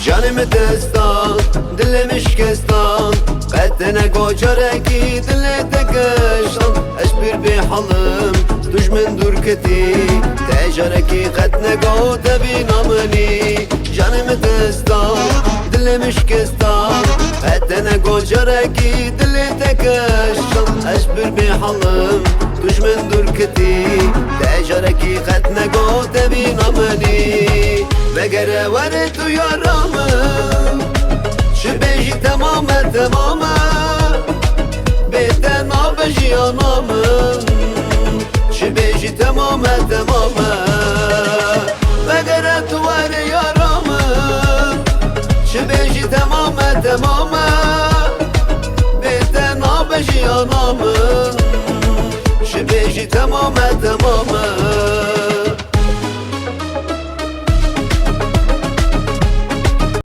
Canımı destan, dilimi şikestan Qeddine gocareki dile tekştan Eş bir halım, düşmen dur keti Tecareki qeddine go tebi nameni Canımı destan, dilimi şikestan Qeddine gocareki dile tekştan Eş bir halım, düşmen dur keti Tecareki qeddine go tebi nameni Vegere vere tu yaramı Şübeji tamame tamame Beten abeji anamın Şübeji tamame tamame Vegere tu vere yaramı Şübeji tamame tamame Beten abeji anamın Şübeji tamame tamame